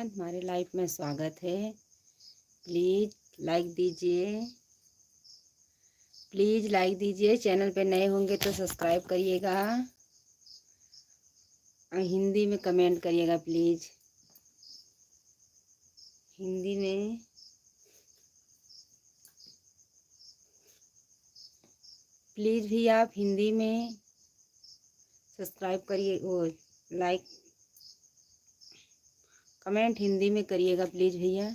धन्यवाद। हमारे लाइफ में स्वागत है। प्लीज़ लाइक दीजिए, प्लीज़ लाइक दीजिए। चैनल पे नए होंगे तो सब्सक्राइब करिएगा और हिंदी में कमेंट करिएगा प्लीज़। हिंदी में प्लीज़ भी आप हिंदी में सब्सक्राइब करिए, वो लाइक कमेंट हिंदी में करिएगा प्लीज़ भैया।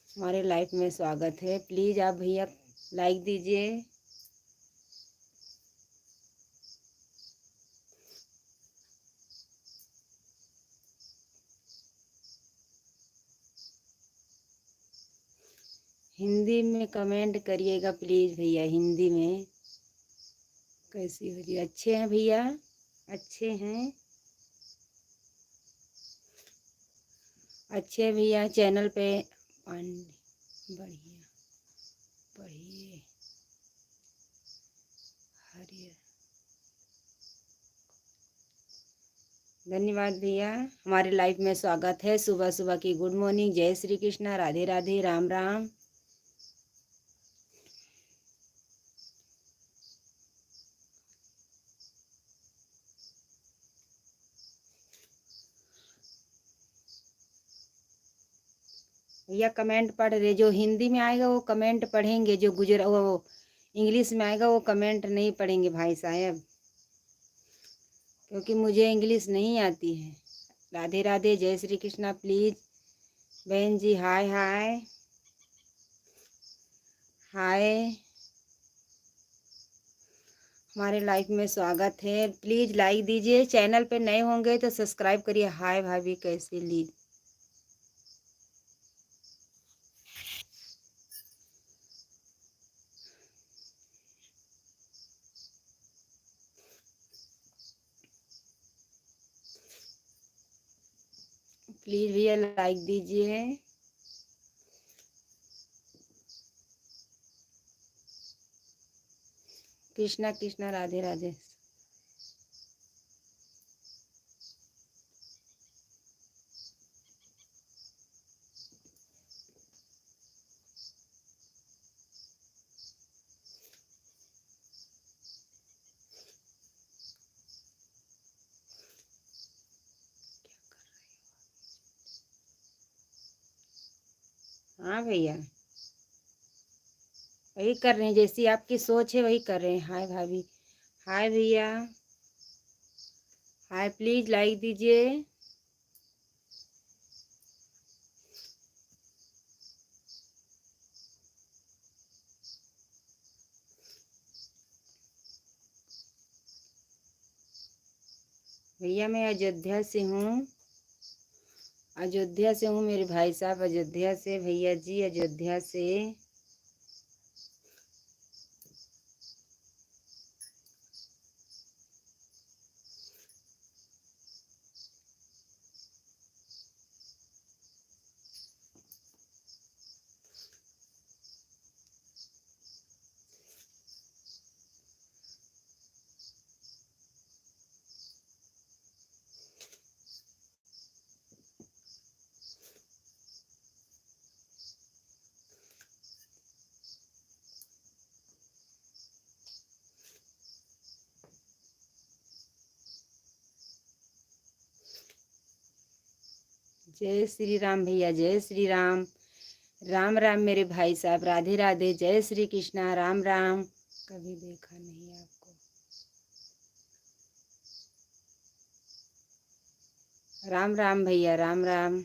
हमारे लाइफ में स्वागत है। प्लीज़ आप भैया लाइक दीजिए। हिंदी में कमेंट करिएगा प्लीज़ भैया। हिंदी में कैसी हो जी? अच्छे हैं भैया? अच्छे हैं, अच्छे भैया। चैनल पे बढ़िया पढ़िए हरियर। धन्यवाद भैया। हमारे लाइफ में स्वागत है। सुबह सुबह की गुड मॉर्निंग। जय श्री कृष्णा, राधे राधे, राम राम। भैया कमेंट पढ़ रहे, जो हिंदी में आएगा वो कमेंट पढ़ेंगे, जो वो इंग्लिश में आएगा वो कमेंट नहीं पढ़ेंगे भाई साहब, क्योंकि मुझे इंग्लिश नहीं आती है। राधे राधे, जय श्री कृष्णा। प्लीज़ बहन जी, हाय हाय हाय। हमारे लाइफ में स्वागत है। प्लीज़ लाइक दीजिए। चैनल पे नए होंगे तो सब्सक्राइब करिए। हाय भाभी, कैसे ली? प्लीज़ भैया लाइक दीजिए। कृष्णा कृष्णा, राधे राधे। हाँ भैया, वही कर रहे हैं, जैसी आपकी सोच है वही कर रहे हैं। हाय भाभी, हाय भैया, हाय। प्लीज़ लाइक दीजिए। भैया मैं अयोध्या से हूँ, अयोध्या से हूँ मेरे भाई साहब। अयोध्या से भैया जी, अयोध्या से। जय श्री राम भैया, जय श्री राम। राम राम मेरे भाई साहब, राधे राधे, जय श्री कृष्णा, राम राम। कभी देखा नहीं आपको। राम राम भैया, राम राम।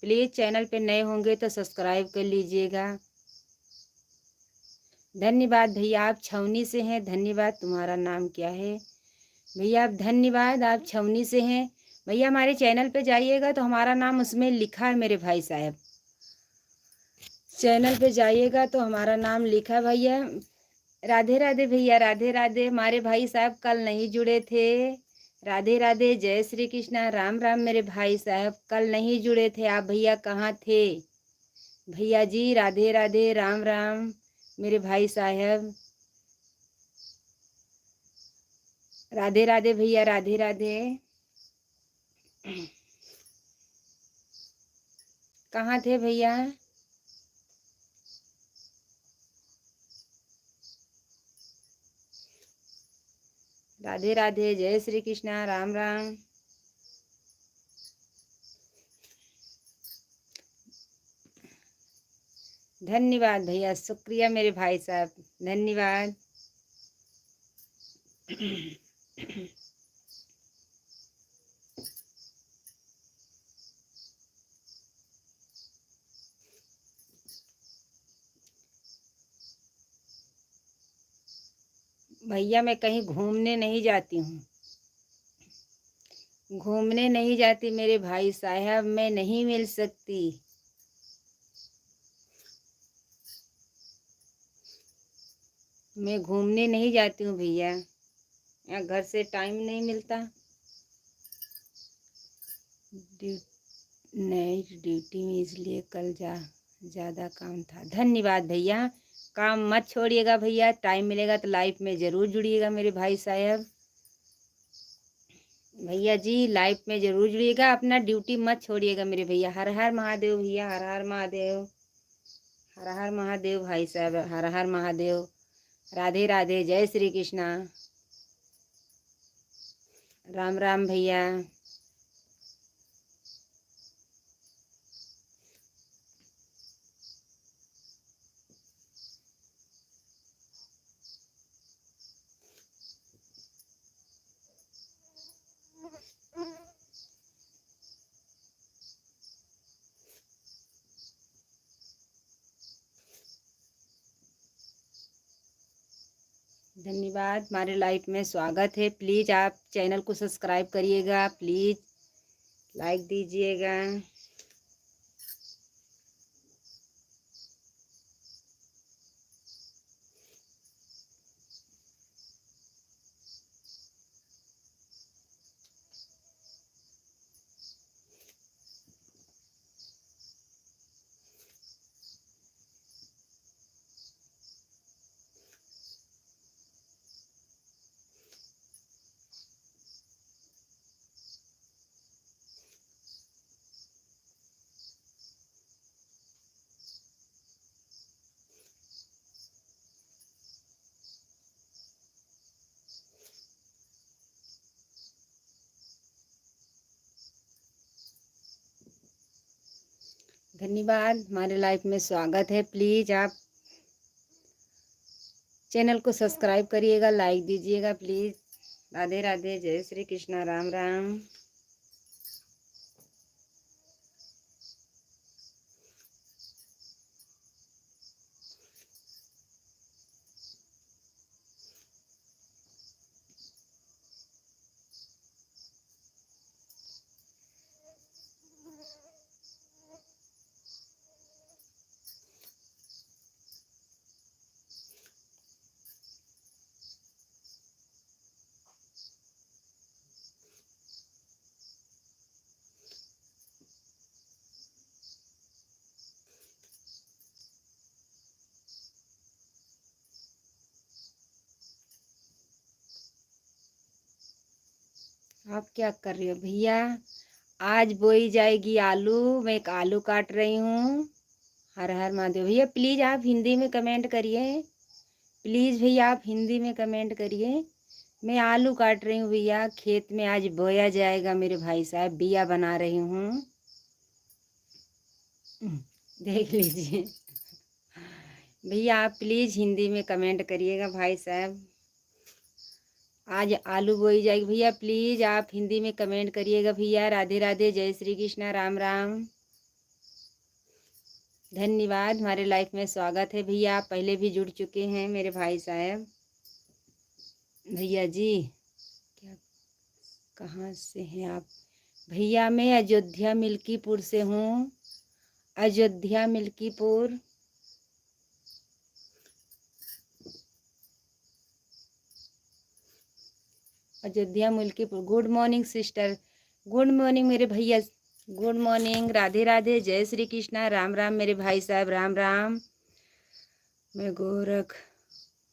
प्लीज़ चैनल पे नए होंगे तो सब्सक्राइब कर लीजिएगा। धन्यवाद भैया, आप छवनी से हैं। धन्यवाद। तुम्हारा नाम क्या है भैया? आप धन्यवाद, आप छवनी से हैं भैया। हमारे चैनल पे जाइएगा तो हमारा नाम उसमें लिखा है मेरे भाई साहब। चैनल पे जाइएगा तो हमारा नाम लिखा है भैया। राधे राधे भैया, राधे राधे। हमारे भाई साहब कल नहीं जुड़े थे, राधे राधे, जय श्री कृष्णा, राम राम मेरे भाई साहब। कल नहीं जुड़े थे आप भैया, कहाँ थे भैया जी? राधे राधे, राम राम मेरे भाई साहब। राधे राधे भैया, राधे राधे। कहाँ थे भैया? राधे राधे, जय श्री कृष्णा, राम राम। धन्यवाद भैया, शुक्रिया मेरे भाई साहब, धन्यवाद। भैया मैं कहीं घूमने नहीं जाती हूँ, घूमने नहीं जाती मेरे भाई साहब, मैं नहीं मिल सकती। मैं घूमने नहीं जाती हूँ भैया, यहाँ घर से टाइम नहीं मिलता। नाइट ड्यूटी में, इसलिए कल ज़्यादा काम था। धन्यवाद भैया, काम मत छोड़िएगा भैया, टाइम मिलेगा तो लाइफ में ज़रूर जुड़िएगा मेरे भाई साहब। भैया जी लाइफ में ज़रूर जुड़िएगा, अपना ड्यूटी मत छोड़िएगा मेरे भैया। हर हर महादेव भैया, हर हर महादेव, हर हर महादेव भाई साहब, हर हर महादेव। राधे राधे, जय श्री कृष्णा, राम राम भैया। धन्यवाद, हमारे लाइफ में स्वागत है। प्लीज़ आप चैनल को सब्सक्राइब करिएगा, प्लीज़ लाइक दीजिएगा। धन्यवाद, हमारे लाइफ में स्वागत है। प्लीज़ आप चैनल को सब्सक्राइब करिएगा, लाइक दीजिएगा प्लीज़। राधे राधे, जय श्री कृष्णा, राम राम। आप क्या कर रही हो भैया? आज बोई जाएगी आलू, मैं एक आलू काट रही हूँ। हर हर महादेव भैया, प्लीज़ आप हिंदी में कमेंट करिए, प्लीज़ भैया आप हिंदी में कमेंट करिए। मैं आलू काट रही हूँ भैया, खेत में आज बोया जाएगा मेरे भाई साहब, बिया बना रही हूँ। देख लीजिए भैया, आप प्लीज़ हिंदी में कमेंट करिएगा भाई साहब। आज आलू बोई जाएगी भैया, प्लीज़ आप हिंदी में कमेंट करिएगा भैया। राधे राधे, जय श्री कृष्णा, राम राम। धन्यवाद, हमारे लाइफ में स्वागत है भैया, आप पहले भी जुड़ चुके हैं मेरे भाई साहब। भैया जी क्या, कहाँ से हैं आप? भैया मैं अयोध्या मिल्कीपुर से हूँ, Ayodhya Milkipur. Ayodhya Mulkipur. Good morning sister, good morning मेरे भैया, गुड मॉर्निंग, राधे राधे, जय श्री कृष्णा, राम राम मेरे भाई साहब, राम राम। मैं गोरख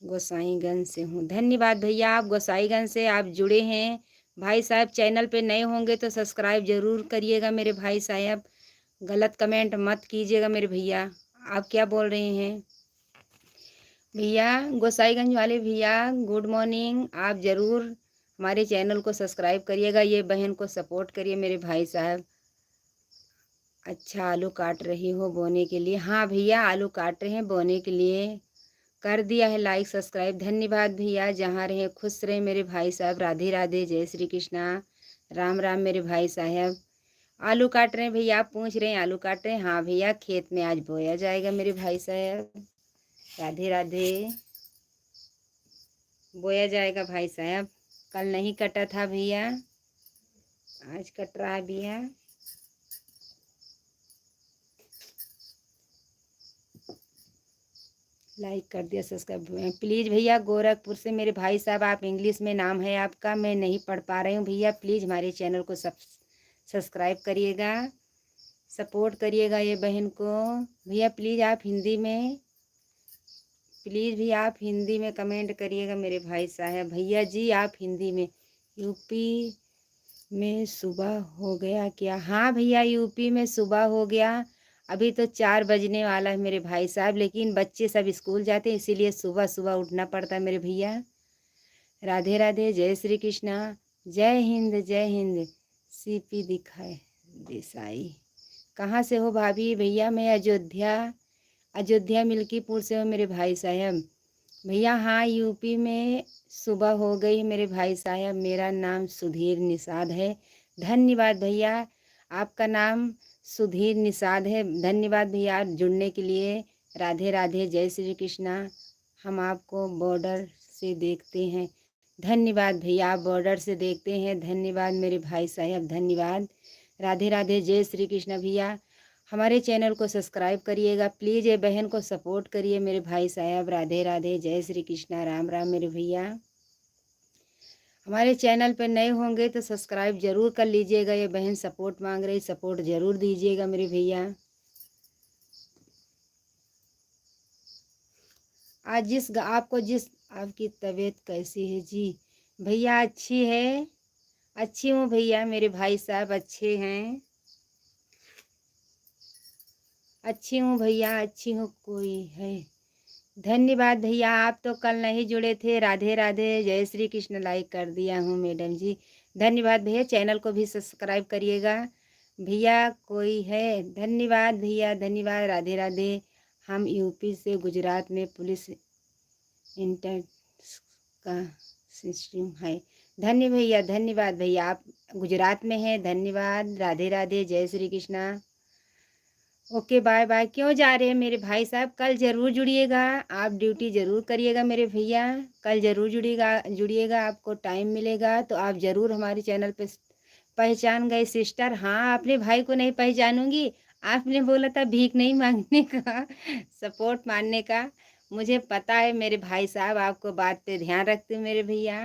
गोसाईगंज से हूँ। धन्यवाद भैया, आप गोसाईगंज से आप जुड़े हैं। भाई साहब चैनल पे नए होंगे तो सब्सक्राइब जरूर करिएगा मेरे भाई साहब। गलत कमेंट मत कीजिएगा मेरे भैया। आप क्या बोल रहे हैं भैया? गोसाईगंज वाले भैया गुड मॉर्निंग। आप ज़रूर हमारे चैनल को सब्सक्राइब करिएगा, ये बहन को सपोर्ट करिए मेरे भाई साहब। अच्छा, आलू काट रही हो बोने के लिए? हाँ भैया, आलू काट रहे हैं बोने के लिए। कर दिया है लाइक सब्सक्राइब। धन्यवाद भैया, जहाँ रहे खुश रहे मेरे भाई साहब। राधे राधे, जय श्री कृष्णा, राम राम मेरे भाई साहब। आलू काट रहे हैं भैया, आप पूछ रहे हैं आलू काट रहे हैं? हाँ भैया, खेत में आज बोया जाएगा मेरे भाई साहब। राधे राधे, बोया जाएगा भाई साहब। कल नहीं कटा था भैया, आज कट रहा है भैया। लाइक कर दिया, सब्सक्राइब प्लीज़ भैया। गोरखपुर से मेरे भाई साहब, आप इंग्लिश में नाम है आपका, मैं नहीं पढ़ पा रही हूँ भैया। प्लीज़ हमारे चैनल को सब्सक्राइब करिएगा, सपोर्ट करिएगा ये बहन को भैया। प्लीज़ आप हिंदी में, प्लीज़ भी आप हिंदी में कमेंट करिएगा मेरे भाई साहब। भैया जी आप हिंदी में। यूपी में सुबह हो गया क्या? हाँ भैया, यूपी में सुबह हो गया। अभी तो 4 बजने वाला है मेरे भाई साहब, लेकिन बच्चे सब स्कूल जाते हैं इसीलिए सुबह सुबह उठना पड़ता है मेरे भैया। राधे राधे, जय श्री कृष्णा, जय हिंद जय हिंद। सीपी दिखाए देसाई। कहाँ से हो भाभी? भैया मैं अयोध्या मिल्कीपुर से हूँ मेरे भाई साहब। भैया हाँ, यूपी में सुबह हो गई मेरे भाई साहब। मेरा नाम सुधीर निषाद है। धन्यवाद भैया, आपका नाम सुधीर निषाद है। धन्यवाद भैया जुड़ने के लिए। राधे राधे, जय श्री कृष्णा। हम आपको बॉर्डर से देखते हैं। धन्यवाद भैया, आप बॉर्डर से देखते हैं। धन्यवाद मेरे भाई साहब, धन्यवाद। राधे राधे, जय श्री कृष्णा भैया। हमारे चैनल को सब्सक्राइब करिएगा प्लीज़, ये बहन को सपोर्ट करिए मेरे भाई साहब। राधे राधे, जय श्री कृष्णा, राम राम मेरे भैया। हमारे चैनल पर नए होंगे तो सब्सक्राइब जरूर कर लीजिएगा। ये बहन सपोर्ट मांग रही, सपोर्ट जरूर दीजिएगा मेरे भैया। आज आपकी तबीयत कैसी है जी? भैया अच्छी है, अच्छी हूँ भैया। मेरे भाई साहब अच्छे हैं, अच्छी हूँ भैया, अच्छी हूँ। कोई है? धन्यवाद भैया, आप तो कल नहीं जुड़े थे। राधे राधे, जय श्री कृष्ण। लाइक कर दिया हूँ मैडम जी, धन्यवाद भैया। चैनल को भी सब्सक्राइब करिएगा भैया। कोई है? धन्यवाद भैया, धन्यवाद। राधे राधे। हम यूपी से गुजरात में पुलिस इंटर का सिस्टम है। धन्य भैया, धन्यवाद भैया, आप गुजरात में हैं। धन्यवाद, राधे राधे, जय Shri Krishna. Okay bye bye. क्यों जा रहे हैं मेरे भाई साहब? कल ज़रूर जुड़िएगा, आप ड्यूटी ज़रूर करिएगा मेरे भैया। कल ज़रूर जुड़िएगा, आपको टाइम मिलेगा तो आप ज़रूर हमारे चैनल पे पहचान गए सिस्टर। हाँ, अपने भाई को नहीं पहचानूंगी? आपने बोला था भीख नहीं मांगने का, सपोर्ट मानने का। मुझे पता है मेरे भाई साहब, आपको बात पे ध्यान रखते हैं मेरे भैया।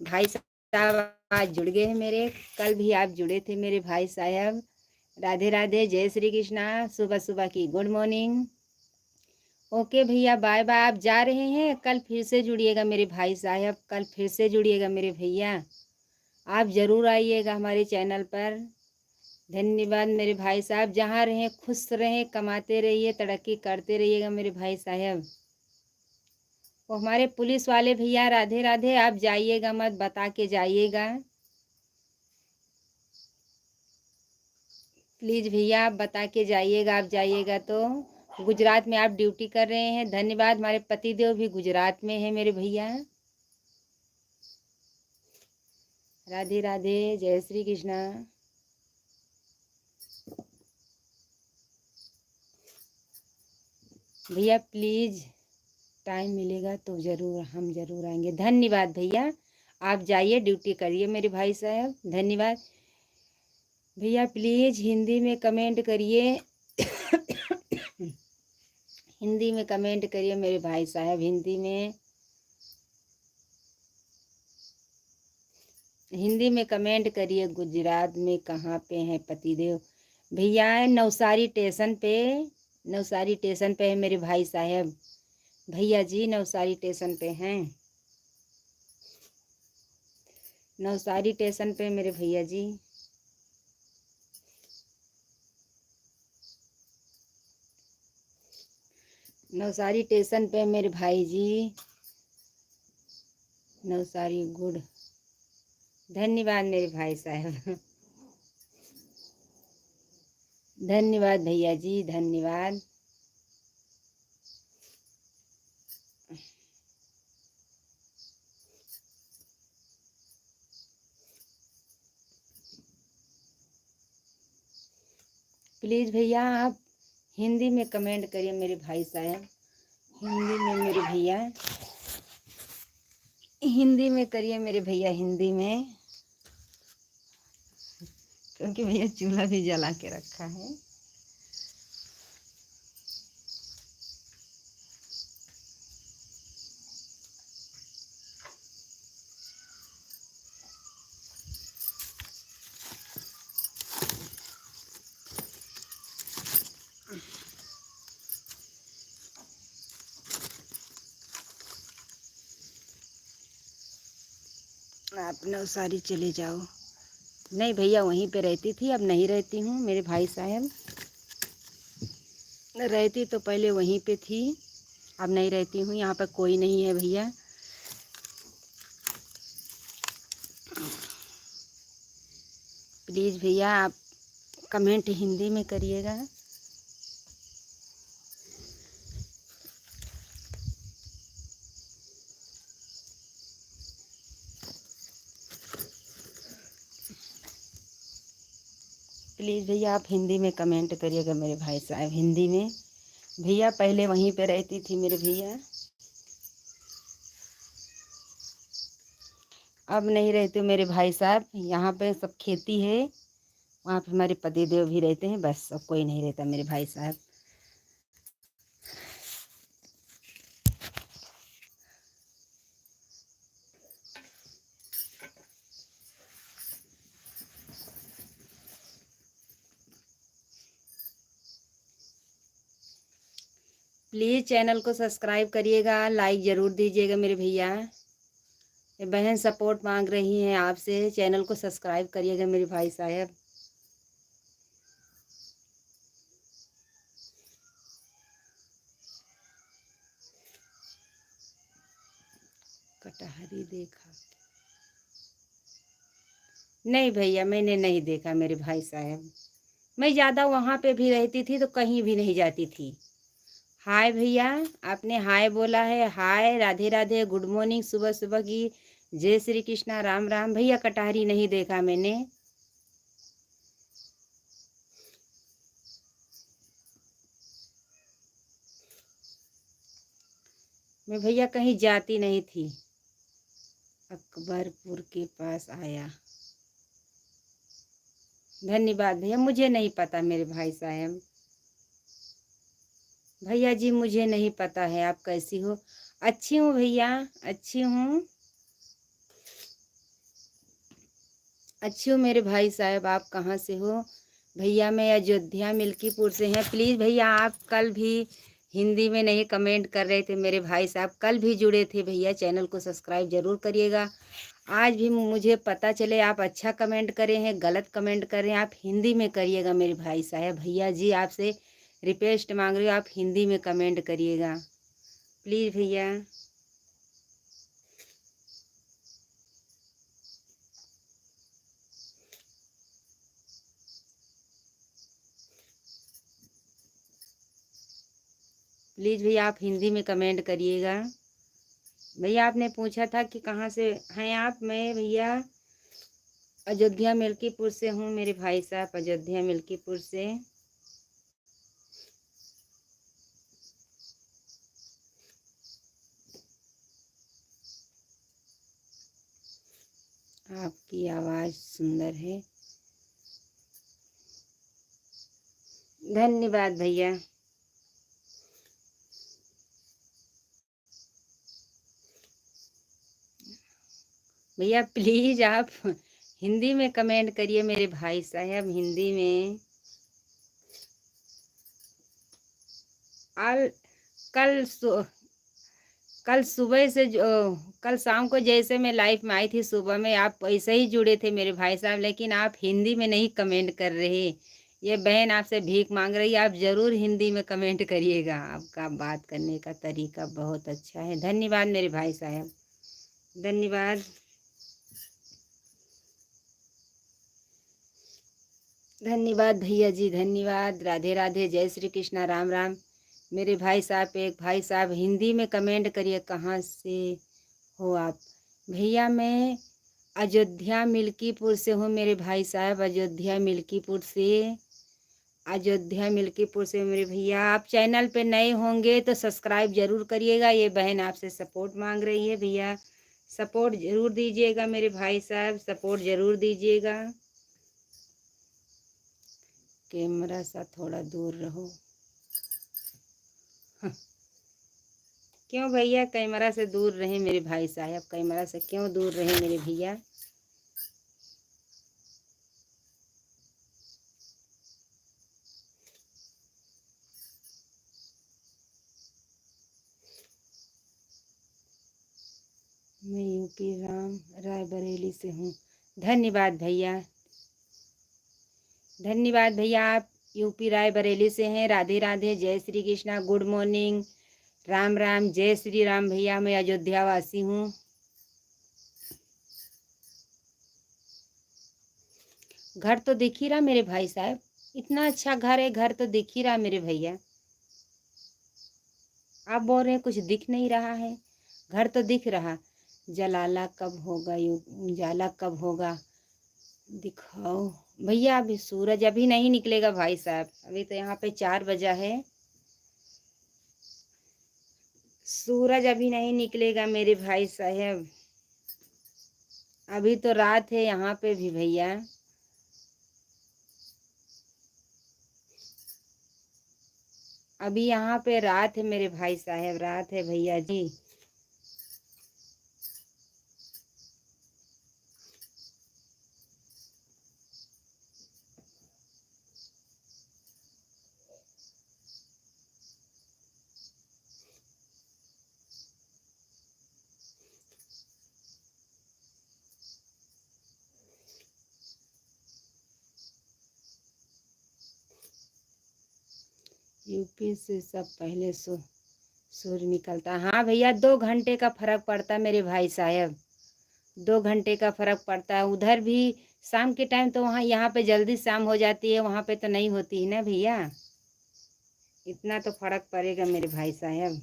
भाई साहब आज जुड़ गए हैं मेरे, कल भी आप जुड़े थे मेरे भाई साहब। राधे राधे, जय श्री कृष्णा। सुबह सुबह की गुड मॉर्निंग। ओके भैया, बाय बाय। आप जा रहे हैं, कल फिर से जुड़िएगा मेरे भाई साहब, कल फिर से जुड़िएगा मेरे भैया। आप ज़रूर आइएगा हमारे चैनल पर। धन्यवाद मेरे भाई साहब, जहाँ रहें खुश रहें, कमाते रहिए, तरक्की करते रहिएगा मेरे भाई साहब। वो हमारे पुलिस वाले भैया, राधे राधे, आप जाइएगा मत, बता के जाइएगा प्लीज़ भैया, आप बता के जाइएगा। आप जाइएगा तो गुजरात में आप ड्यूटी कर रहे हैं। धन्यवाद, हमारे पतिदेव भी गुजरात में है मेरे भैया। राधे राधे, जय श्री कृष्णा। भैया प्लीज़ टाइम मिलेगा तो हम ज़रूर आएंगे। धन्यवाद भैया, आप जाइए ड्यूटी करिए मेरे भाई साहब। धन्यवाद भैया, प्लीज़ हिंदी में कमेंट करिए हिंदी में कमेंट करिए मेरे भाई साहब, हिंदी में। हिंदी में कमेंट करिए। गुजरात में कहाँ पे हैं पतिदेव? भैया नवसारी स्टेशन पे, नवसारी स्टेशन पे है मेरे भाई साहब। भैया जी नवसारी स्टेशन पे हैं, नवसारी स्टेशन पे मेरे भैया जी। नवसारी स्टेशन पे मेरे भाई जी। नवसारी गुड। धन्यवाद मेरे भाई साहब। धन्यवाद भैया जी, धन्यवाद। प्लीज़ भैया आप हिंदी में कमेंट करिए मेरे भाई साहब। हिंदी में मेरे भैया, हिंदी में करिए मेरे भैया, हिंदी में। क्योंकि भैया चूल्हा भी जला के रखा है। आप नवसारी चले जाओ। नहीं भैया वहीं पे रहती थी, अब नहीं रहती हूँ मेरे भाई साहब। रहती तो पहले वहीं पे थी, अब नहीं रहती हूँ। यहाँ पर कोई नहीं है भैया। प्लीज़ भैया आप कमेंट हिंदी में करिएगा। प्लीज़ भैया आप हिंदी में कमेंट करिएगा मेरे भाई साहब, हिंदी में। भैया पहले वहीं पे रहती थी मेरे भैया, अब नहीं रहते मेरे भाई साहब। यहाँ पे सब खेती है, वहाँ पे हमारे पति देव भी रहते हैं, बस अब कोई नहीं रहता मेरे भाई साहब। प्लीज़ चैनल को सब्सक्राइब करिएगा, लाइक ज़रूर दीजिएगा मेरे भैया। ये बहन सपोर्ट मांग रही हैं आपसे, चैनल को सब्सक्राइब करिएगा मेरे भाई साहब। कटहरी देखा? नहीं भैया मैंने नहीं देखा मेरे भाई साहब। मैं ज़्यादा वहाँ पे भी रहती थी तो कहीं भी नहीं जाती थी। हाय भैया, आपने हाय बोला है। हाय, राधे राधे, गुड मॉर्निंग, सुबह सुबह की जय श्री कृष्णा, राम राम। भैया कटहरी नहीं देखा मैंने। मैं भैया कहीं जाती नहीं थी। अकबरपुर के पास आया? धन्यवाद भैया, मुझे नहीं पता मेरे भाई साहब। भैया जी मुझे नहीं पता है, आप कैसी हो? अच्छी हूँ भैया, अच्छी हूँ, अच्छी हूँ मेरे भाई साहब। आप कहाँ से हो? भैया मैं अयोध्या मिल्कीपुर से हैं। प्लीज़ भैया आप कल भी हिंदी में नहीं कमेंट कर रहे थे मेरे भाई साहब, कल भी जुड़े थे भैया। चैनल को सब्सक्राइब ज़रूर करिएगा। आज भी मुझे पता चले आप अच्छा कमेंट करें हैं, गलत कमेंट करें, आप हिंदी में करिएगा मेरे भाई साहब। भैया जी आपसे रिक्वेस्ट मांग रही हूँ, आप हिंदी में कमेंट करिएगा प्लीज़ भैया। प्लीज़ भैया आप हिंदी में कमेंट करिएगा। भैया आपने पूछा था कि कहाँ से हैं आप? मैं भैया अयोध्या मिल्कीपुर से हूँ मेरे भाई साहब, अयोध्या मिल्कीपुर से। आपकी आवाज़ सुंदर है। धन्यवाद भैया। भैया प्लीज आप हिंदी में कमेंट करिए मेरे भाई साहब, हिंदी में। आल कल सु, कल सुबह से कल शाम को जैसे मैं लाइव में आई थी, सुबह में आप ऐसे ही जुड़े थे मेरे भाई साहब, लेकिन आप हिंदी में नहीं कमेंट कर रहे। ये बहन आपसे भीख मांग रही है, आप ज़रूर हिंदी में कमेंट करिएगा। आपका बात करने का तरीका बहुत अच्छा है। धन्यवाद मेरे भाई साहब, धन्यवाद। धन्यवाद भैया जी, धन्यवाद। राधे राधे, जय श्री कृष्णा, राम राम। मेरे भाई साहब, एक भाई साहब हिंदी में कमेंट करिए, कहाँ से हो आप? भैया मैं अयोध्या मिल्कीपुर से हूँ मेरे भाई साहब, अयोध्या मिल्कीपुर से। अयोध्या मिल्कीपुर से मेरे भैया। आप चैनल पे नए होंगे तो सब्सक्राइब जरूर करिएगा। ये बहन आपसे सपोर्ट मांग रही है भैया, सपोर्ट जरूर दीजिएगा मेरे भाई साहब, सपोर्ट जरूर दीजिएगा। कैमरा सा थोड़ा दूर रहो। क्यों भैया कैमरा से दूर रहे मेरे भाई साहब, कैमरा से क्यों दूर रहे मेरे भैया? मैं यूपी रायबरेली से हूँ। धन्यवाद भैया, धन्यवाद भैया। आप यूपी रायबरेली से हैं। राधे राधे, जय श्री कृष्णा, गुड मॉर्निंग, राम राम, जय श्री राम। भैया मैं अयोध्या वासी हूँ। घर तो दिख ही रहा मेरे भाई साहब, इतना अच्छा घर है, घर तो दिख ही रहा मेरे भैया। आप बोल रहे हैं कुछ दिख नहीं रहा है, घर तो दिख रहा। जलाला कब होगा, उजाला कब होगा, दिखाओ भैया। अभी सूरज अभी नहीं निकलेगा भाई साहब, अभी तो यहाँ पे 4 बजा है। सूरज अभी नहीं निकलेगा मेरे भाई साहब, अभी तो रात है यहाँ पे भी भैया। अभी यहाँ पे रात है मेरे भाई साहब, रात है भैया जी। यूपी से सब पहले सूर्य निकलता। हाँ भैया 2 घंटे का फर्क पड़ता है मेरे भाई साहब, 2 घंटे का फर्क पड़ता है। उधर भी शाम के टाइम तो वहाँ, यहाँ पे जल्दी शाम हो जाती है, वहाँ पे तो नहीं होती है ना भैया। इतना तो फर्क पड़ेगा मेरे भाई साहब।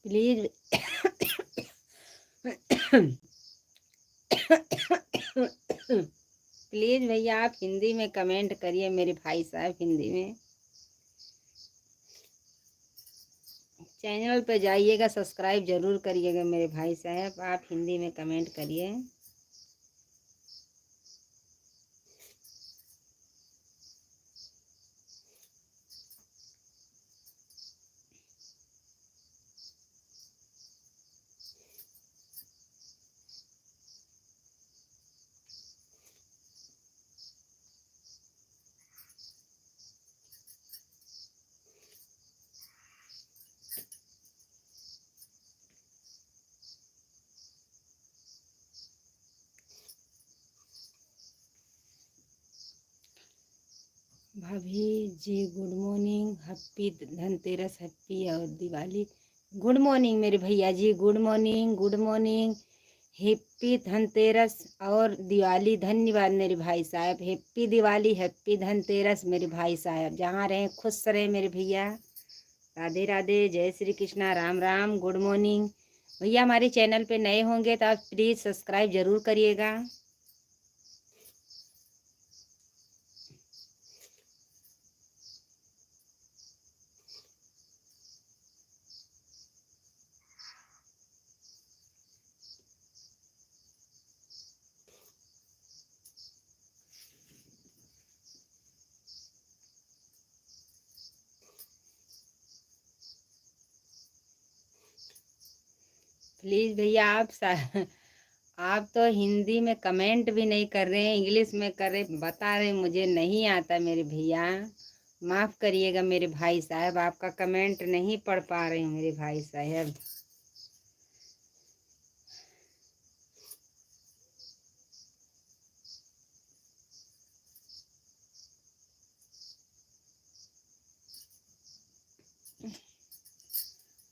प्लीज प्लीज भैया आप हिंदी में कमेंट करिए मेरे भाई साहब, हिंदी में। चैनल पे जाइएगा, सब्सक्राइब जरूर करिएगा मेरे भाई साहब, आप हिंदी में कमेंट करिए। भाभी जी good morning, happy Dhanteras, happy और दिवाली। गुड मॉर्निंग मेरे भैया जी, good morning, good morning. Happy Dhanteras और दिवाली। धन्यवाद मेरे भाई साहब, हैप्पी दिवाली, हैप्पी धनतेरस मेरे भाई साहब। जहाँ रहें खुश रहें मेरे भैया। राधे राधे, जय श्री कृष्णा, राम राम, गुड मॉर्निंग। भैया हमारे चैनल पे नए होंगे तो आप प्लीज़ सब्सक्राइब जरूर करिएगा। प्लीज़ भैया आप तो हिंदी में कमेंट भी नहीं कर रहे हैं, इंग्लिश में कर रहे, बता रहे मुझे नहीं आता मेरे भैया। माफ़ करिएगा मेरे भाई साहब, आपका कमेंट नहीं पढ़ पा रही हूँ मेरे भाई साहब।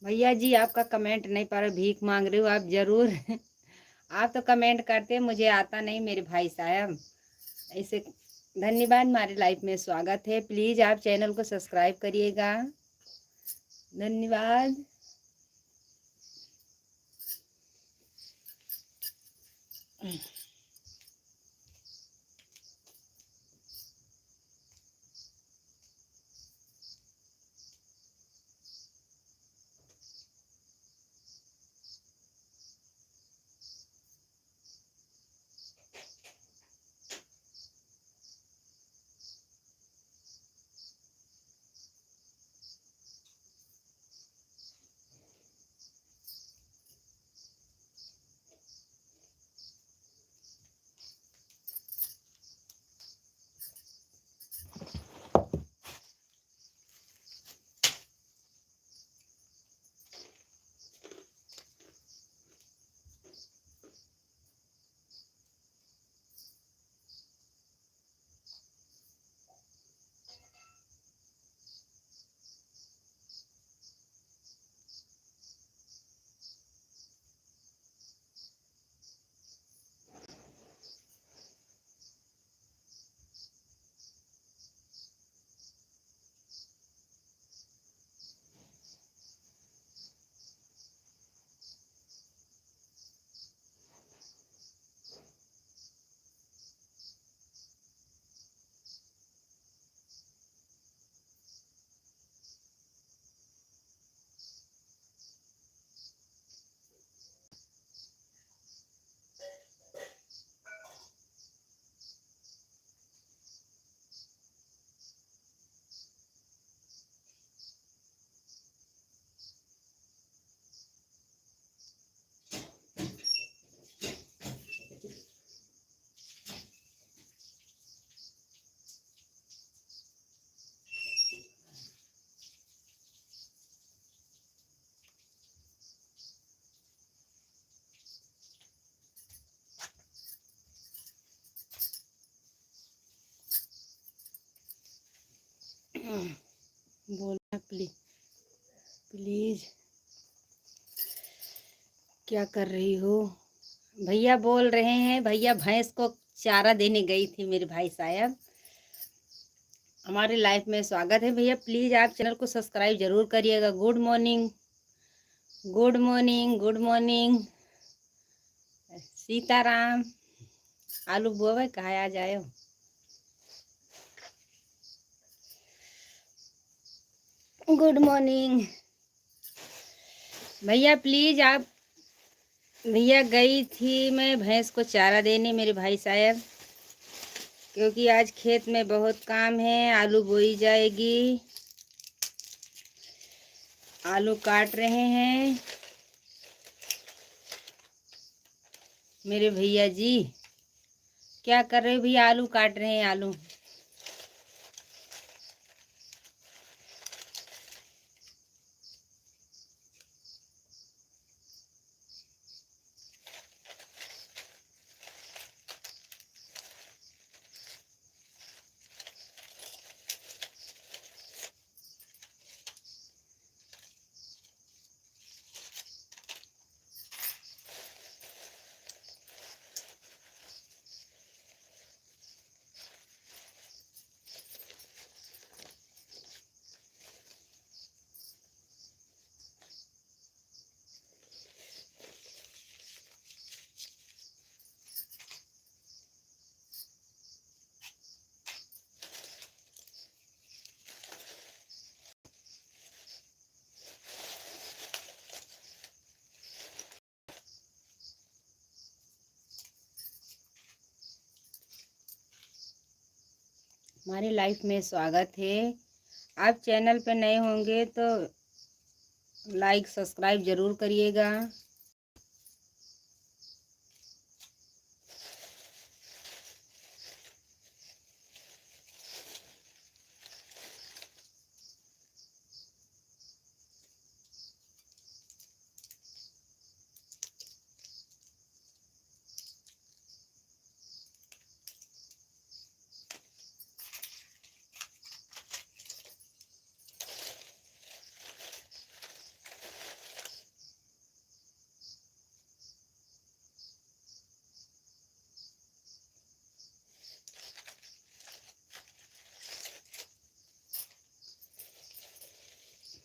भैया जी आपका कमेंट नहीं पढ़, भीख मांग रही हूँ आप ज़रूर आप तो कमेंट करते, मुझे आता नहीं मेरे भाई साहब ऐसे। धन्यवाद, हमारी लाइफ में स्वागत है। प्लीज़ आप चैनल को सब्सक्राइब करिएगा। धन्यवाद। बोलना प्लीज प्लीज, क्या कर रही हो? भैया बोल रहे हैं, भैया भैंस को चारा देने गई थी मेरे भाई साहब। हमारे लाइफ में स्वागत है भैया, प्लीज आप चैनल को सब्सक्राइब जरूर करिएगा। Good morning, good morning, good morning. Sitaram. आलू बुआ भाई कहाँ आ जाए? गुड मॉर्निंग भैया, प्लीज आप। भैया गई थी मैं भैंस को चारा देने मेरे भाई साहब, क्योंकि आज खेत में बहुत काम है, आलू बोई जाएगी। आलू काट रहे हैं मेरे भैया जी। क्या कर रहे हो भैया? आलू काट रहे हैं, आलू। हमारी लाइफ में स्वागत है। आप चैनल पे नए होंगे तो लाइक सब्सक्राइब जरूर करिएगा।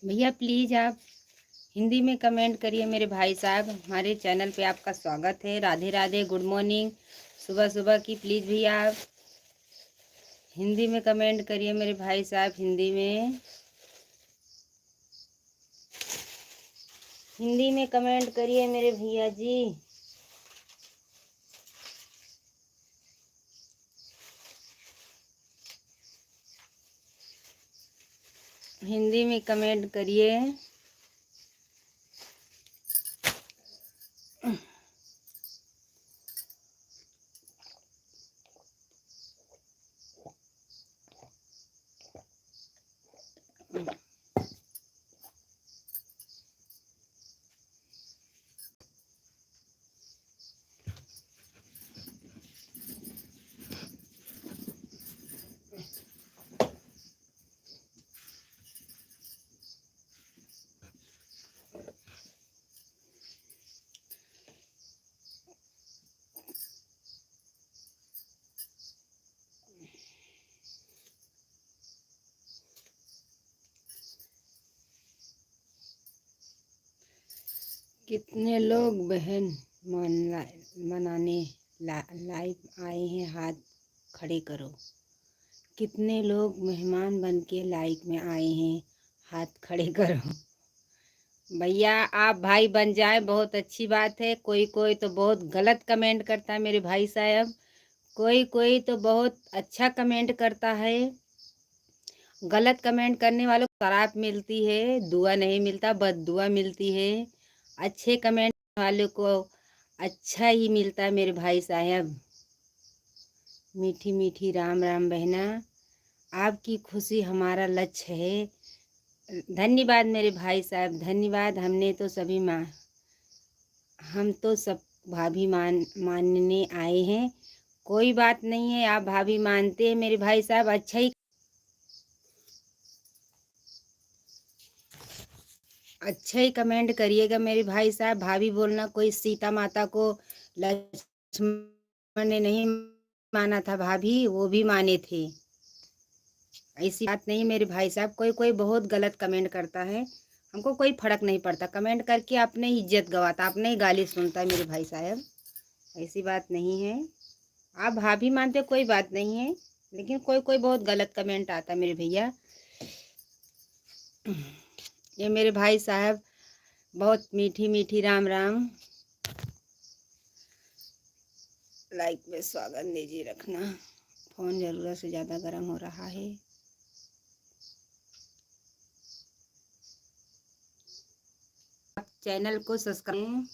भैया प्लीज़ आप हिंदी में कमेंट करिए मेरे भाई साहब। हमारे चैनल पे आपका स्वागत है। राधे राधे, गुड मॉर्निंग, सुबह सुबह की। प्लीज़ भैया आप हिंदी में कमेंट करिए मेरे भाई साहब। हिंदी में कमेंट करिए मेरे भैया जी। हिंदी में कमेंट करिए। कितने लोग बहन मनाने लाइव आए हैं, हाथ खड़े करो। कितने लोग मेहमान बन के लाइव में आए हैं, हाथ खड़े करो। भैया आप भाई बन जाए, बहुत अच्छी बात है। कोई कोई तो बहुत गलत कमेंट करता है मेरे भाई साहब, कोई कोई तो बहुत अच्छा कमेंट करता है। गलत कमेंट करने वालों को शराब मिलती है, दुआ नहीं मिलता, बददुआ मिलती है। अच्छे कमेंट वाले को अच्छा ही मिलता है मेरे भाई साहब। मीठी मीठी राम राम बहना, आपकी खुशी हमारा लक्ष्य है। धन्यवाद मेरे भाई साहब, धन्यवाद। हम तो सब भाभी मानने आए हैं। कोई बात नहीं है, आप भाभी मानते हैं मेरे भाई साहब, अच्छा ही कमेंट करिएगा मेरे भाई साहब। भाभी बोलना, कोई सीता माता को लक्ष्मण ने नहीं माना था, भाभी वो भी माने थे। ऐसी बात नहीं मेरे भाई साहब। कोई कोई बहुत गलत कमेंट करता है, हमको कोई फर्क नहीं पड़ता। कमेंट करके अपने इज्जत गवाता, अपने ही गाली सुनता है मेरे भाई साहब। ऐसी बात नहीं है। आप भाभी मानते कोई बात नहीं है, लेकिन कोई कोई बहुत गलत कमेंट आता है मेरे भैया। ये मेरे भाई साहब बहुत मीठी मीठी राम राम। लाइक में स्वागत दीजिए रखना। फ़ोन ज़रूरत से ज़्यादा गर्म हो रहा है। आप चैनल को सब्सक्राइब।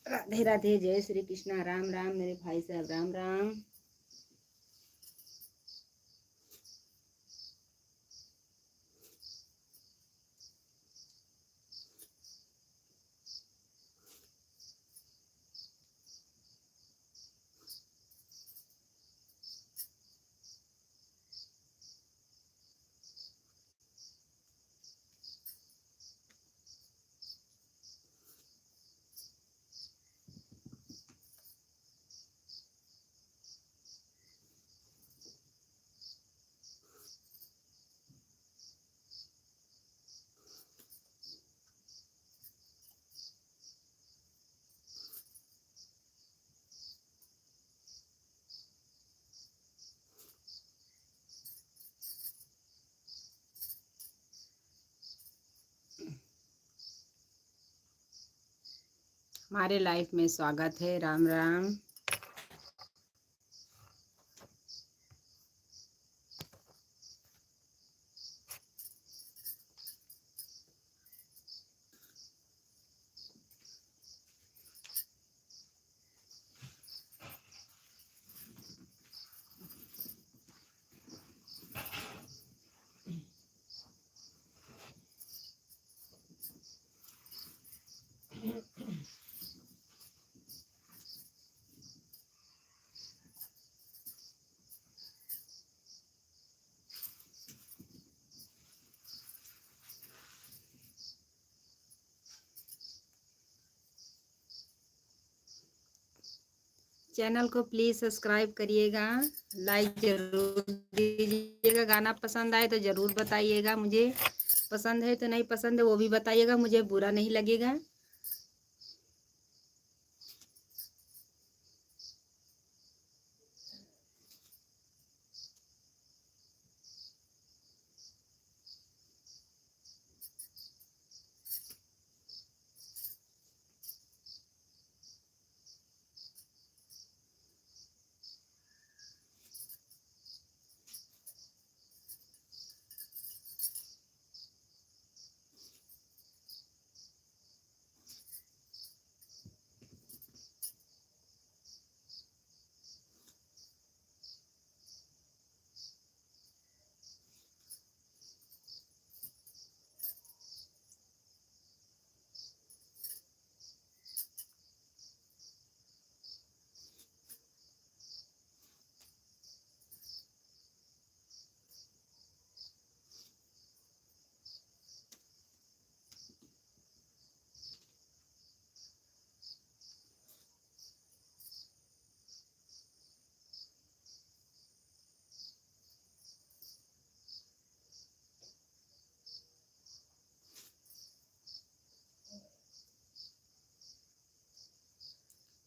राधे राधे, जय श्री कृष्णा, राम राम मेरे भाई साहब, राम राम। हमारे लाइफ में स्वागत है, राम राम। चैनल को प्लीज़ सब्सक्राइब करिएगा, लाइक ज़रूर दीजिएगा। गाना पसंद आए तो ज़रूर बताइएगा मुझे, पसंद है तो नहीं पसंद है वो भी बताइएगा, मुझे बुरा नहीं लगेगा।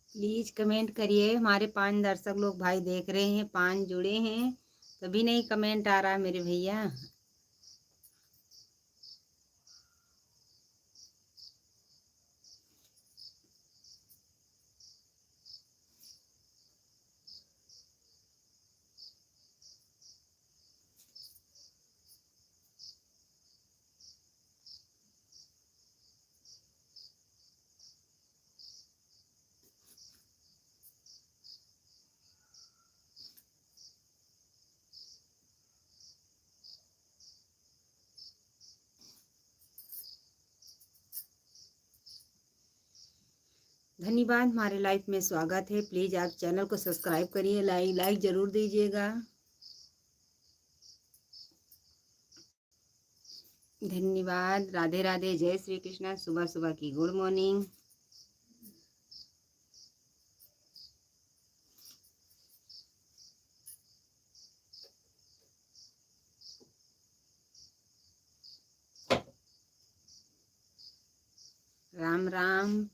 प्लीज़ कमेंट करिए। हमारे 5 दर्शक लोग भाई देख रहे हैं, 5 जुड़े हैं, तभी नहीं कमेंट आ रहा मेरे भैया। धन्यवाद, हमारे लाइफ में स्वागत है। प्लीज़ आप चैनल को सब्सक्राइब करिए, लाइक ज़रूर दीजिएगा। धन्यवाद। राधे राधे, जय श्री कृष्णा। सुबह सुबह की गुड मॉर्निंग। राम राम।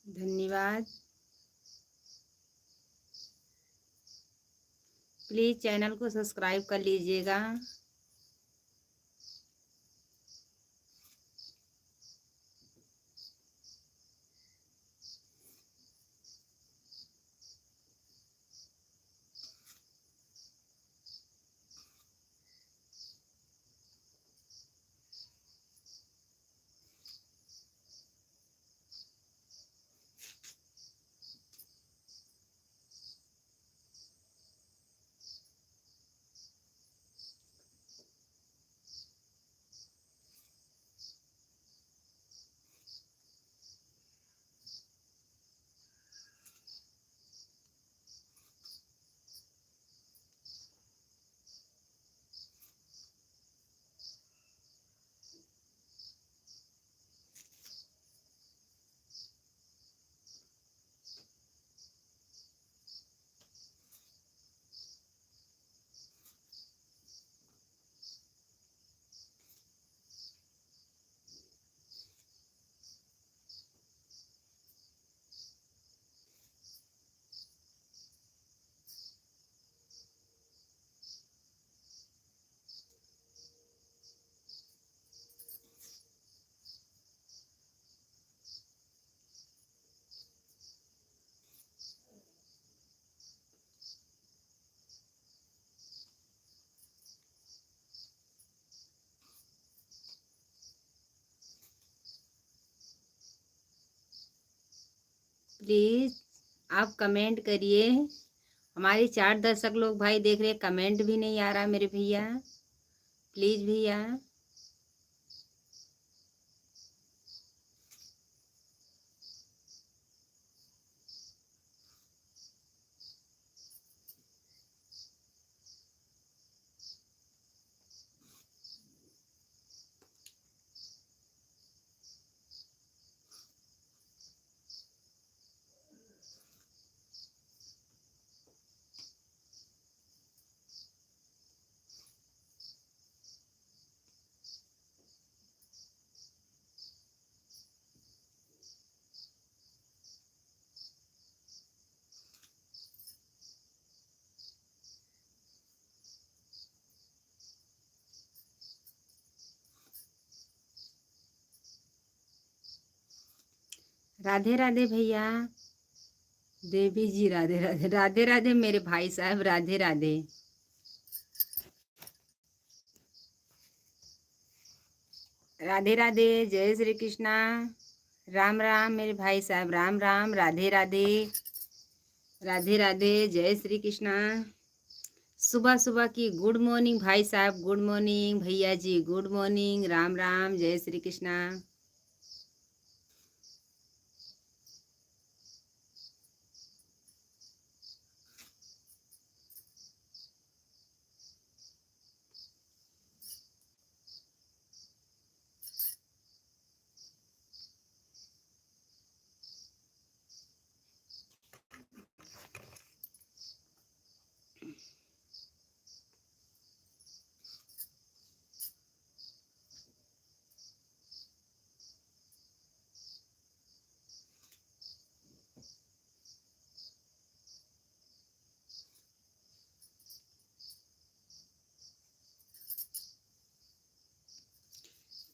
धन्यवाद। प्लीज़ चैनल को सब्सक्राइब कर लीजिएगा। प्लीज़ आप कमेंट करिए हमारे 4 दर्शक लोग भाई देख रहे हैं, कमेंट भी नहीं आ रहा मेरे भैया। प्लीज भैया। राधे राधे भैया। देवी जी राधे राधे। राधे राधे मेरे भाई साहब, राधे राधे। राधे राधे, जय श्री कृष्णा। राम राम मेरे भाई साहब, राम राम, राधे राधे। राधे राधे, जय श्री कृष्णा। सुबह सुबह की गुड मॉर्निंग भाई साहब, गुड मॉर्निंग भैया जी, गुड मॉर्निंग, राम राम, जय श्री कृष्णा।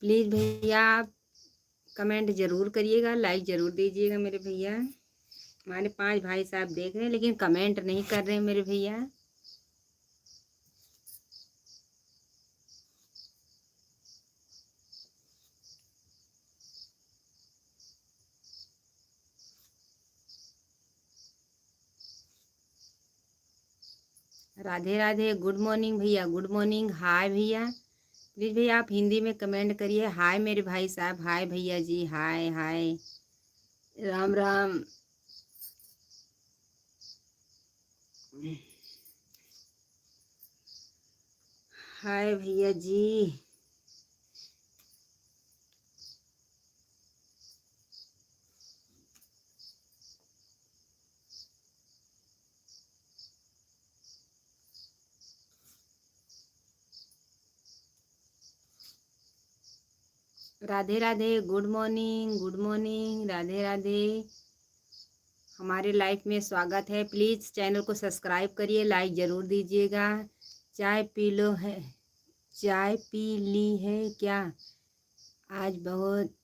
प्लीज भैया आप कमेंट जरूर करिएगा, लाइक जरूर दीजिएगा मेरे भैया। हमारे 5 भाई साहब देख रहे हैं लेकिन कमेंट नहीं कर रहे हैं मेरे भैया। राधे राधे, गुड मॉर्निंग भैया, गुड मॉर्निंग, हाय भैया। प्लीज भैया आप हिंदी में कमेंट करिए। हाय मेरे भाई साहब, हाय भैया जी, हाय हाय, राम राम। हाय भैया जी। Radhe Radhe, good morning, good morning, Radhe Radhe. हमारे लाइफ में स्वागत है। प्लीज़ चैनल को सब्सक्राइब करिए, लाइक ज़रूर दीजिएगा। चाय पी लो है, चाय पी ली है क्या? आज बहुत,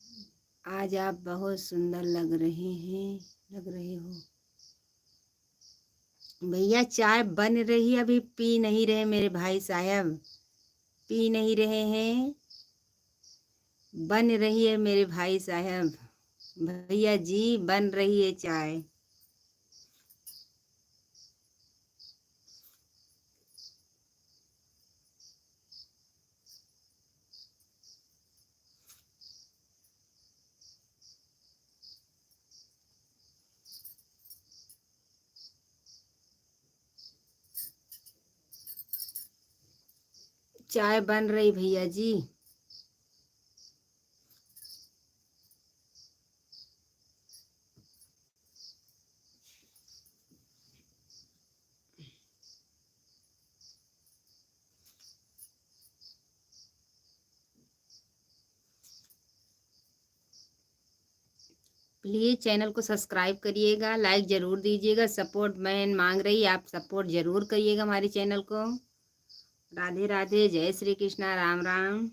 आज आप बहुत सुंदर लग रहे हैं, लग रहे हो भैया। चाय बन रही है, अभी पी नहीं रहे मेरे भाई साहब, पी नहीं रहे हैं, बन रही है मेरे भाई साहब। भैया जी बन रही है चाय। चाय बन रही भैया जी। प्लीज़ चैनल को सब्सक्राइब करिएगा, लाइक ज़रूर दीजिएगा। सपोर्ट मैं मांग रही, आप सपोर्ट ज़रूर करिएगा हमारे चैनल को। राधे राधे, जय श्री कृष्णा, राम राम।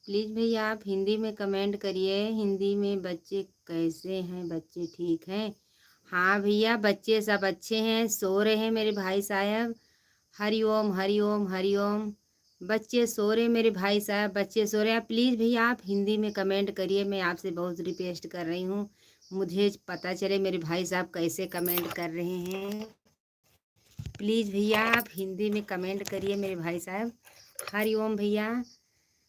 प्लीज़ भैया आप हिंदी में कमेंट करिए। हिंदी में बच्चे कैसे हैं? बच्चे ठीक हैं? हाँ भैया बच्चे सब अच्छे हैं, सो रहे हैं मेरे भाई साहब। हरि ओम हरि ओम हरि ओम। बच्चे सो रहे मेरे भाई साहब, बच्चे सो रहे हैं। प्लीज़ भैया आप हिंदी में कमेंट करिए, मैं आपसे बहुत रिक्वेस्ट कर रही हूँ। मुझे पता चले मेरे भाई साहब कैसे कमेंट कर रहे हैं। प्लीज़ भैया आप हिंदी में कमेंट करिए मेरे भाई साहब। हरिओम भैया।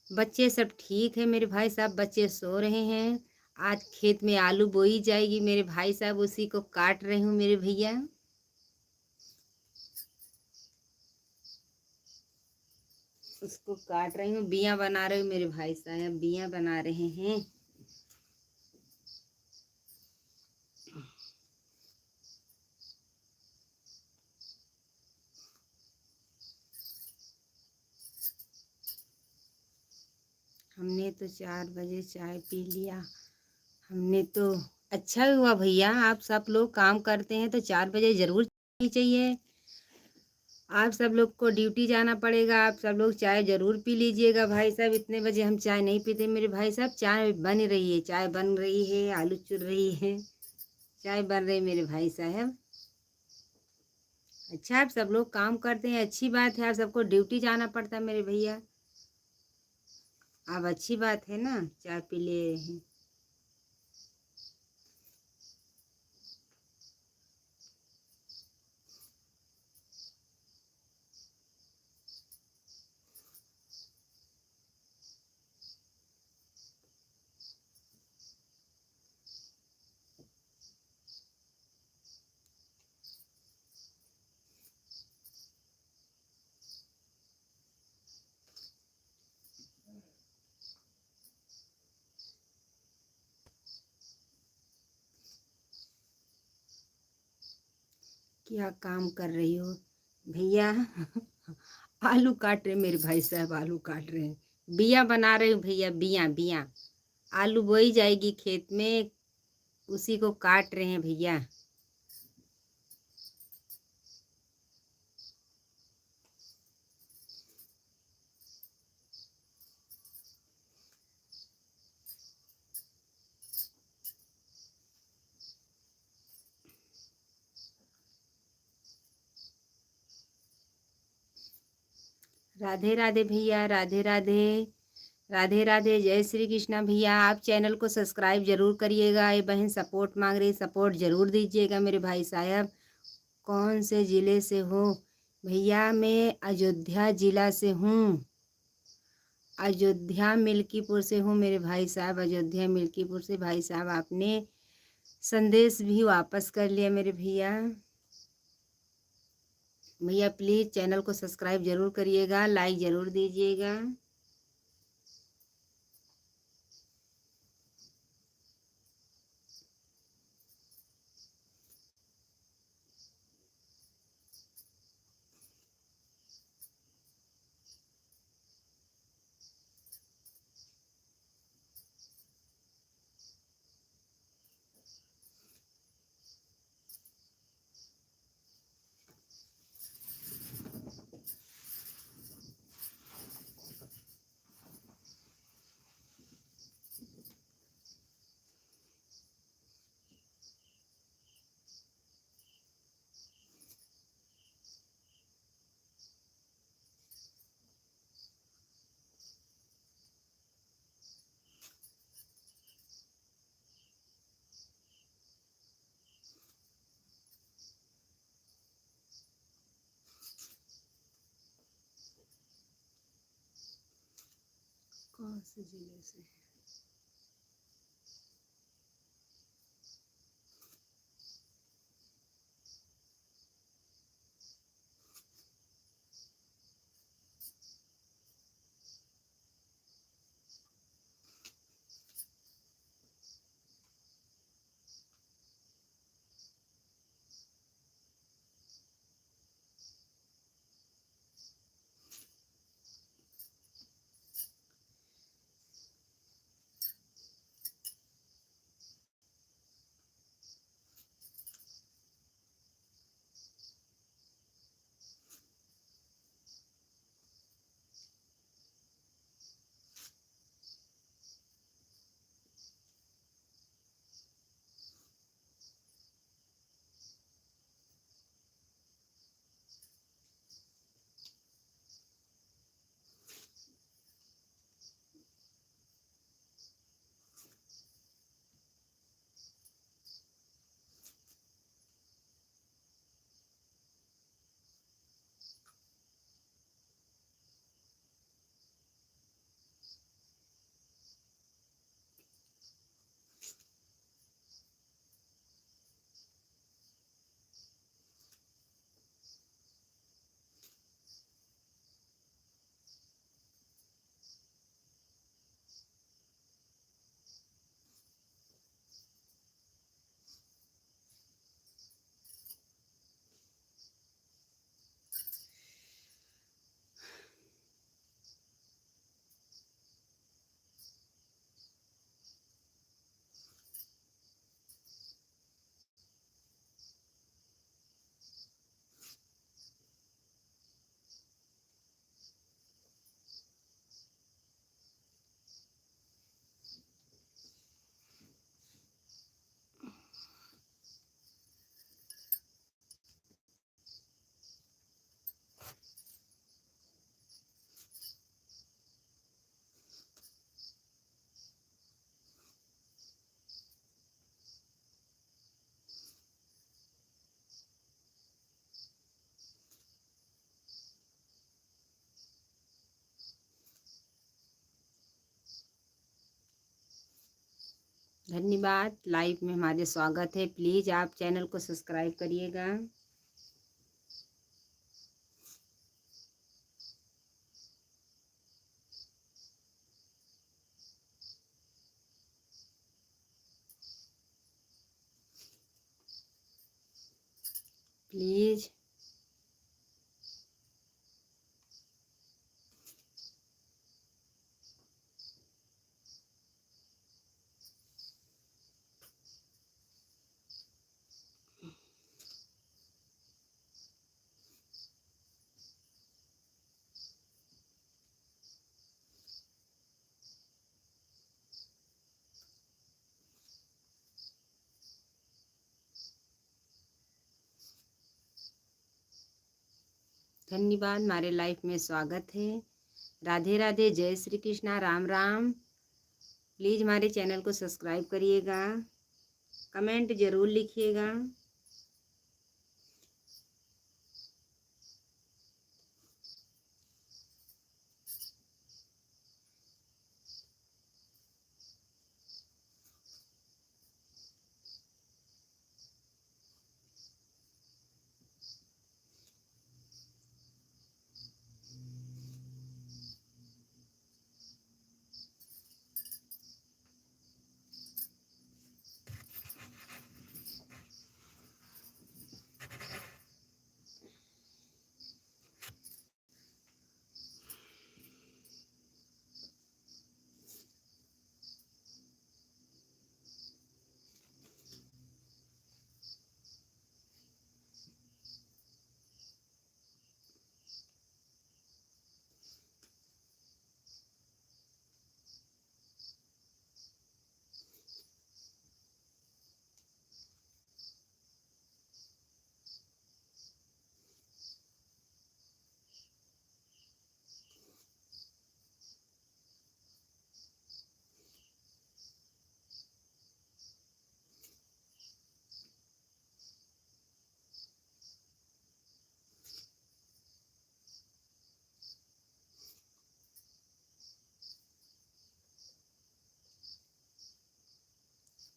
बच्चे सब ठीक है मेरे भाई साहब, बच्चे सो रहे हैं। आज खेत में आलू बोई जाएगी मेरे भाई साहब, उसी को काट रही हूँ मेरे भैया। उसको काट रही हूँ, बिया बना रही हूँ मेरे भाई साहब, बिया बना रहे हैं। हमने तो 4 बजे चाय पी लिया। हमने तो अच्छा हुआ भैया, आप सब लोग काम करते हैं तो 4 बजे ज़रूर चाय चाहिए। आप सब लोग को ड्यूटी जाना पड़ेगा, आप सब लोग चाय ज़रूर पी लीजिएगा भाई साहब। इतने बजे हम चाय नहीं पीते मेरे भाई साहब। चाय बन रही है, चाय बन रही है, आलू चुर रही है, चाय बन रही मेरे भाई साहब। अच्छा आप सब लोग काम करते हैं, अच्छी बात है। आप सबको ड्यूटी जाना पड़ता है मेरे भैया, अब अच्छी बात है ना, चाय पी ले रहे हैं। क्या काम कर रही हो भैया? आलू काट रहे मेरे भाई साहब, आलू काट रहे हैं। बिया बना रहे हो भैया, बिया बिया। आलू बोई जाएगी खेत में, उसी को काट रहे हैं भैया। राधे राधे भैया, राधे राधे। राधे राधे, जय श्री कृष्णा भैया। आप चैनल को सब्सक्राइब जरूर करिएगा। ये बहन सपोर्ट मांग रही, सपोर्ट जरूर दीजिएगा मेरे भाई साहब। कौन से ज़िले से हो भैया? मैं अयोध्या ज़िला से हूँ, अयोध्या मिल्कीपुर से हूँ मेरे भाई साहब, अयोध्या मिल्कीपुर से। भाई साहब आपने संदेश भी वापस कर लिया मेरे भैया। भैया प्लीज़ चैनल को सब्सक्राइब जरूर करिएगा, लाइक ज़रूर दीजिएगा। कौन से ज़िले से? धन्यवाद। लाइव में हमारे स्वागत है। प्लीज़ आप चैनल को सब्सक्राइब करिएगा। प्लीज़ धन्यवाद। हमारे लाइफ में स्वागत है। राधे राधे, जय श्री कृष्णा, राम राम। प्लीज़ हमारे चैनल को सब्सक्राइब करिएगा, कमेंट ज़रूर लिखिएगा।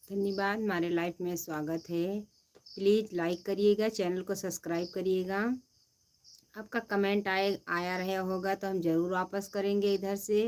धन्यवाद। हमारे लाइफ में स्वागत है। प्लीज़ लाइक करिएगा, चैनल को सब्सक्राइब करिएगा। आपका कमेंट आया रहा होगा तो हम ज़रूर वापस करेंगे इधर से।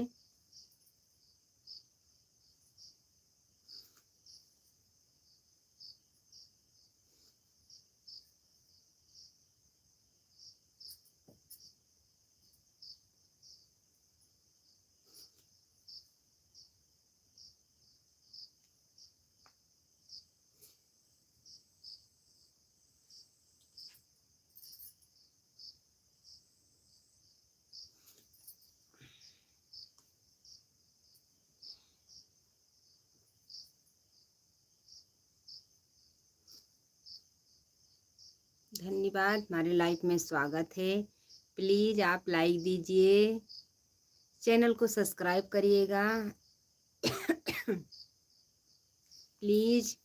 धन्यवाद। हमारे लाइफ में स्वागत है। प्लीज़ आप लाइक दीजिए, चैनल को सब्सक्राइब करिएगा। प्लीज़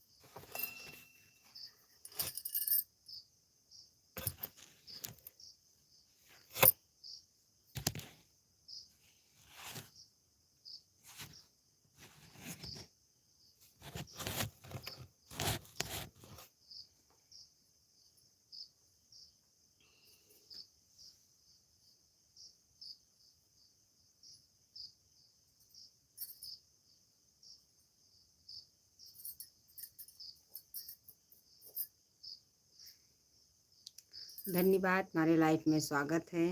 धन्यवाद। हमारे लाइफ में स्वागत है।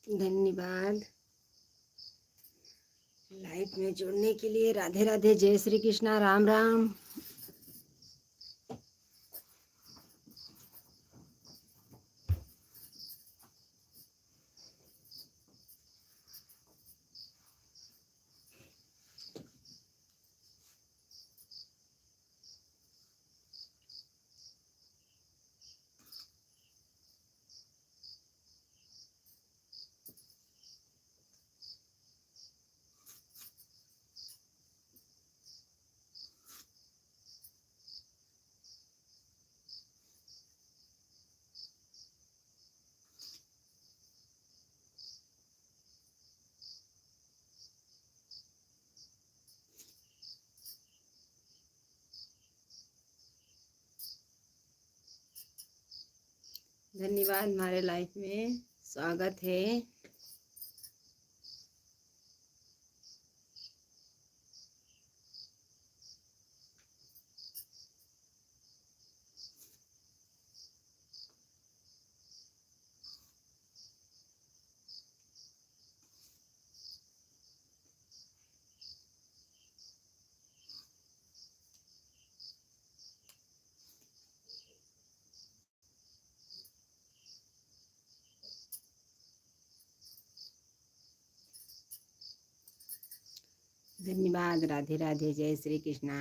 धन्यवाद लाइव में जुड़ने के लिए। राधे राधे, जय श्री कृष्णा, राम राम। धन्यवाद, हमारे लाइफ में स्वागत है। धन्यवाद, राधे राधे, जय श्री कृष्णा।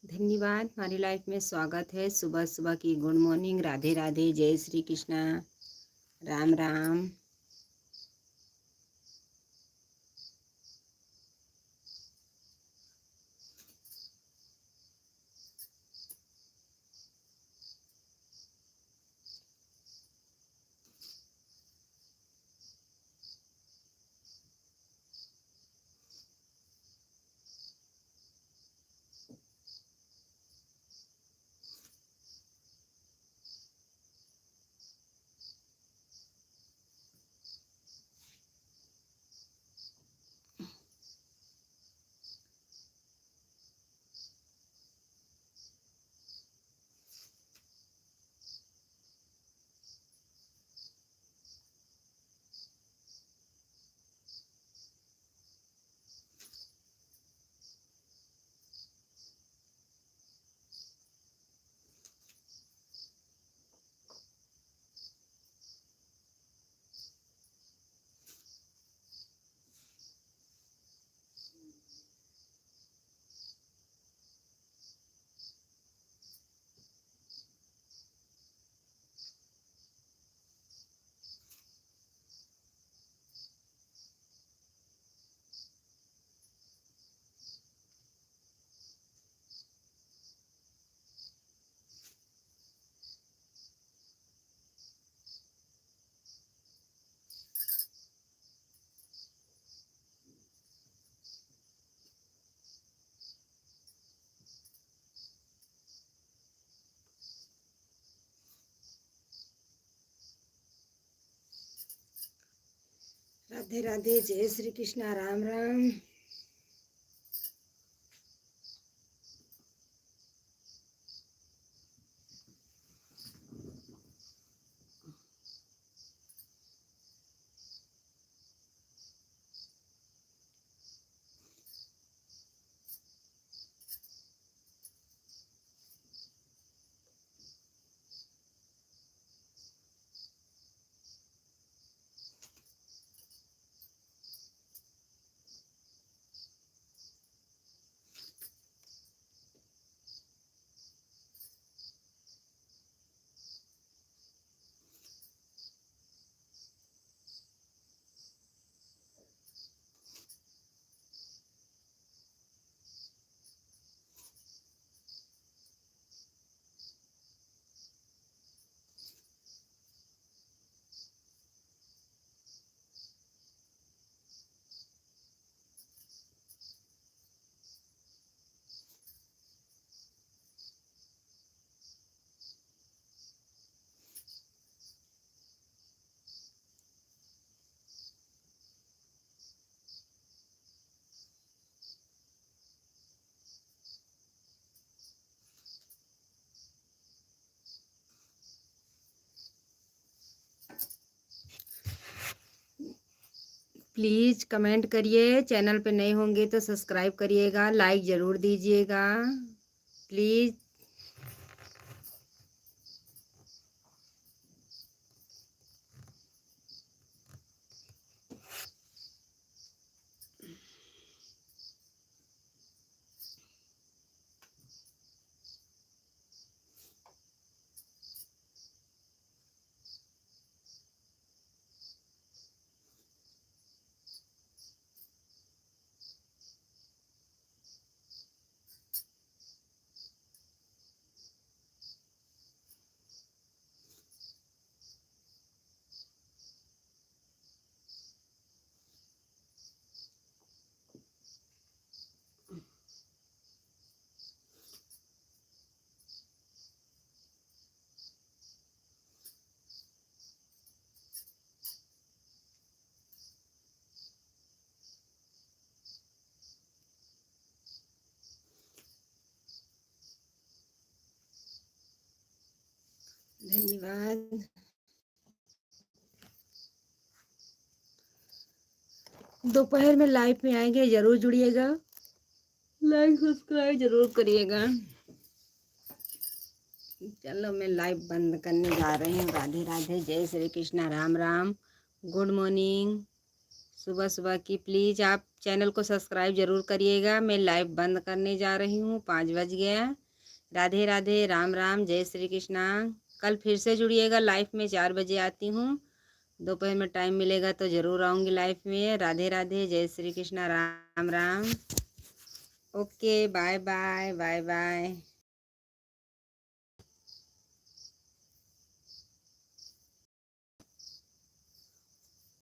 धन्यवाद, हमारी लाइफ में स्वागत है। सुबह सुबह की गुड मॉर्निंग, राधे राधे, जय श्री कृष्णा, राम राम। राधे राधे, जय श्री कृष्णा, राम राम। प्लीज़ कमेंट करिए, चैनल पे नए होंगे तो सब्सक्राइब करिएगा, लाइक ज़रूर दीजिएगा प्लीज़। धन्यवाद। दोपहर में लाइव में आएंगे, ज़रूर जुड़िएगा, लाइक सब्सक्राइब ज़रूर करिएगा। चलो मैं लाइव बंद करने जा रही हूँ। राधे राधे, जय श्री कृष्णा, राम राम, गुड मॉर्निंग, सुबह सुबह की। प्लीज़ आप चैनल को सब्सक्राइब ज़रूर करिएगा। मैं लाइव बंद करने जा रही हूँ, 5 बज गया। राधे राधे, राम राम, जय श्री कृष्णा। कल फिर से जुड़िएगा, लाइव में 4 बजे आती हूँ। दोपहर में टाइम मिलेगा तो ज़रूर आऊँगी लाइव में। राधे राधे, जय Shri Krishna, Ram Ram. Okay, bye bye, bye bye.